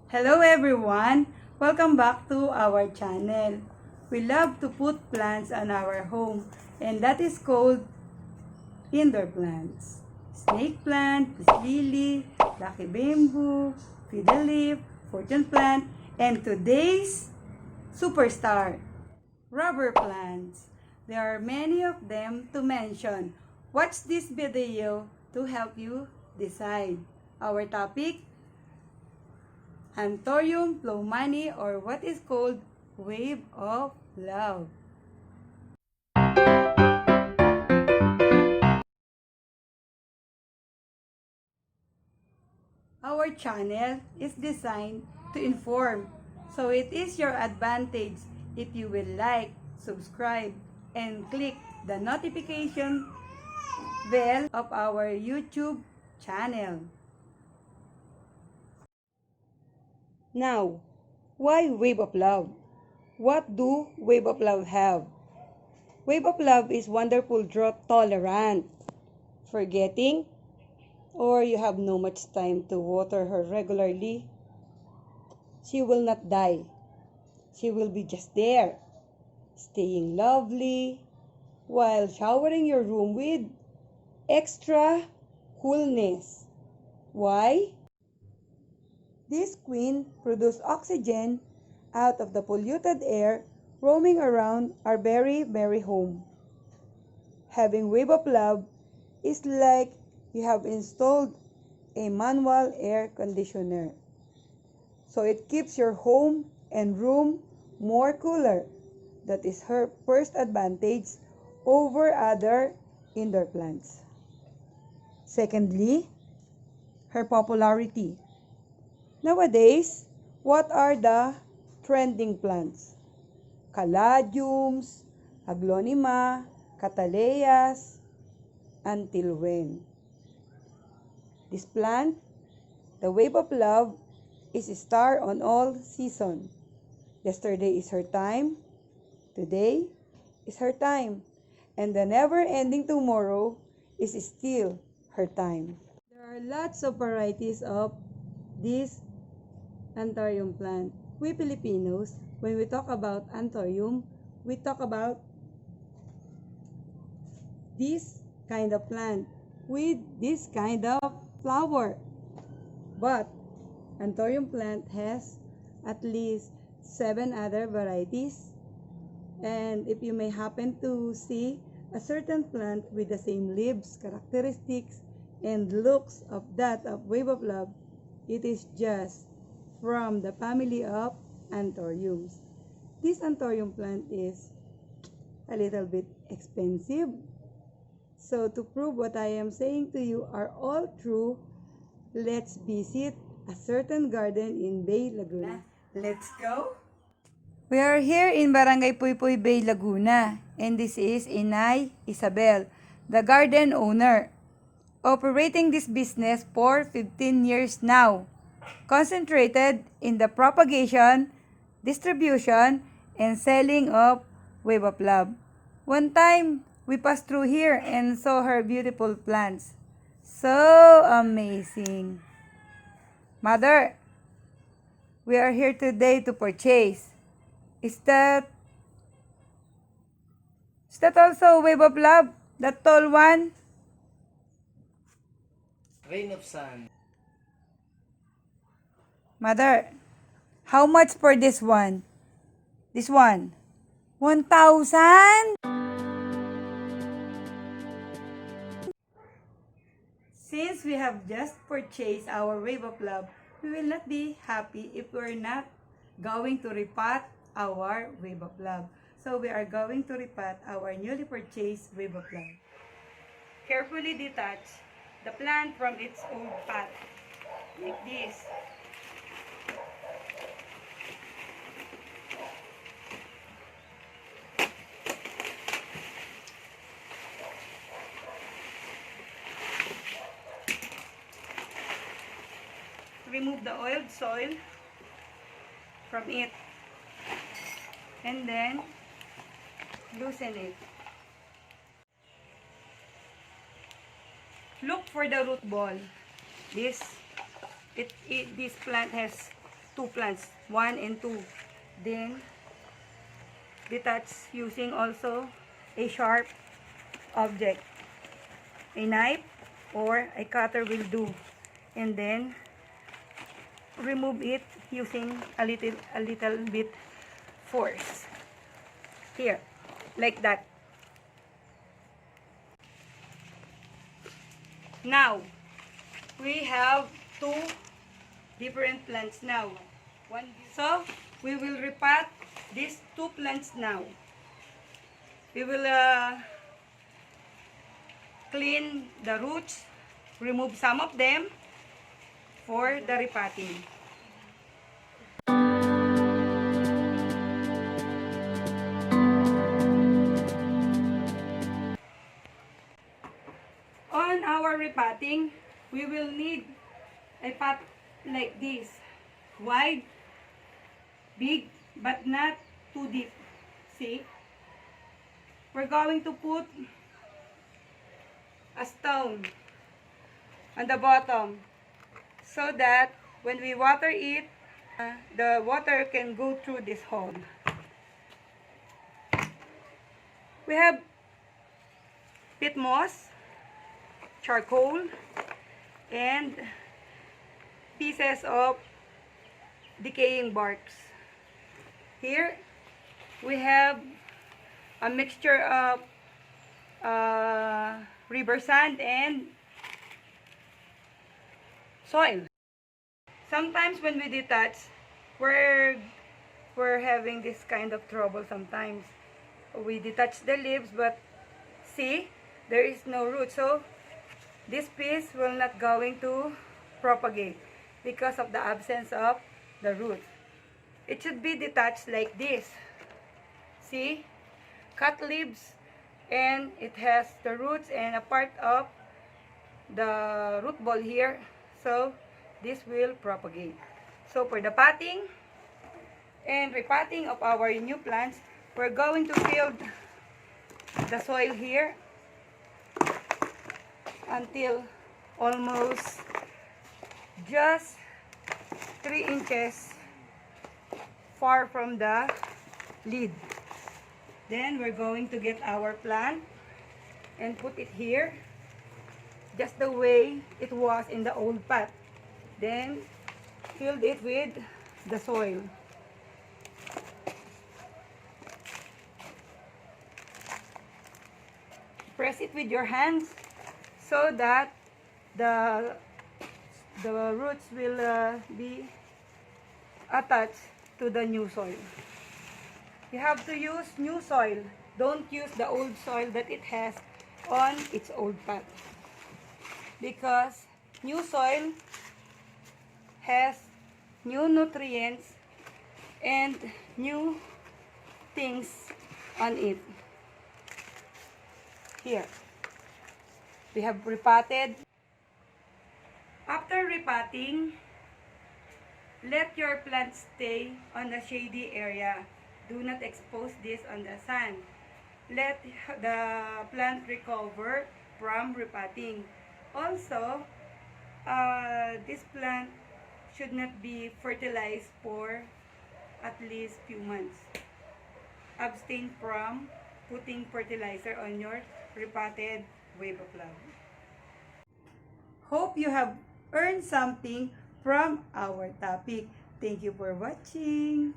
Hello everyone! Welcome back to our channel. We love to put plants on our home and that is called indoor plants. Snake plant, peace lily, lucky bamboo, fiddle leaf, fortune plant, and today's superstar, rubber plants. There are many of them to mention. Watch this video to help you decide. Our topic, Anthurium plumani, or what is called wave of love. Our channel is designed to inform, so it is your advantage if you will like, subscribe, and click the notification bell of our YouTube channel. Now, why Wave of Love? What do Wave of Love have? Wave of Love is wonderful drought tolerant. Forgetting, or you have no much time to water her regularly, she will not die. She will be just there, staying lovely, while showering your room with extra coolness. Why? This queen produces oxygen out of the polluted air roaming around our very home. Having Wave of Love is like you have installed a manual air conditioner. So it keeps your home and room more cooler. That is her first advantage over other indoor plants. Secondly, her popularity. Nowadays, what are the trending plants? Caladiums, aglonema, cataleas, until when? This plant, the Wave of Love, is a star on all season. Yesterday is her time, today is her time, and the never-ending tomorrow is still her time. There are lots of varieties of this Anthurium plant. We Filipinos, when we talk about Anthurium, we talk about this kind of plant with this kind of flower. But Anthurium plant has at least 7 other varieties. And if you may happen to see a certain plant with the same leaves, characteristics, and looks of that of Wave of Love, it is just from the family of Anthuriums. This Anthurium plant is a little bit expensive. So to prove what I am saying to you are all true, let's visit a certain garden in Bay, Laguna. Let's go! We are here in Barangay Puypuy Bay, Laguna, and this is Inay Isabel, the garden owner, operating this business for 15 years now, concentrated in the propagation, distribution, and selling of Wave of Love. One time, we passed through here and saw her beautiful plants. So amazing. Mother, we are here today to purchase. Is that also Wave of Love? That tall one? Rain of sun. Mother, how much for this one? This one? 1,000? Since we have just purchased our Wave of Love, we will not be happy if we're not going to repot our Wave of Love. So we are going to repot our newly purchased Wave of Love. Carefully detach the plant from its old pot, like this. Remove the oiled soil from it and then loosen it. Look for the root ball. This plant has two plants, 1 and 2. Then detach using also a sharp object, a knife or a cutter will do, and then remove it using a little bit force here, like that. Now we have two different plants now. So we will repot these two plants now. We will clean the roots, remove some of them for the repotting. On our repotting, we will need a pot like this, wide, big, but not too deep. See? We're going to put a stone on the bottom so that when we water it, the water can go through this hole. We have peat moss, charcoal, and pieces of decaying barks. Here we have a mixture of river sand and soil. Sometimes when we detach, we're having this kind of trouble sometimes. We detach the leaves, but see, there is no root. So this piece will not going to propagate because of the absence of the root. It should be detached like this. See? Cut leaves, and it has the roots and a part of the root ball here. So this will propagate. So for the potting and repotting of our new plants, we're going to fill the soil here until almost just 3 inches far from the lid. Then we're going to get our plant and put it here just the way it was in the old pot. Then fill it with the soil. Press it with your hands so that the roots will be attached to the new soil. You have to use new soil. Don't use the old soil that it has on its old pot, because new soil has new nutrients and new things on it. Here we have repotted. After repotting, let your plant stay on the shady area. Do not expose this on the sun. Let the plant recover from repotting. Also, this plant should not be fertilized for at least few months. Abstain from putting fertilizer on your repotted WaveOfLove. Hope you have earned something from our topic. Thank you for watching.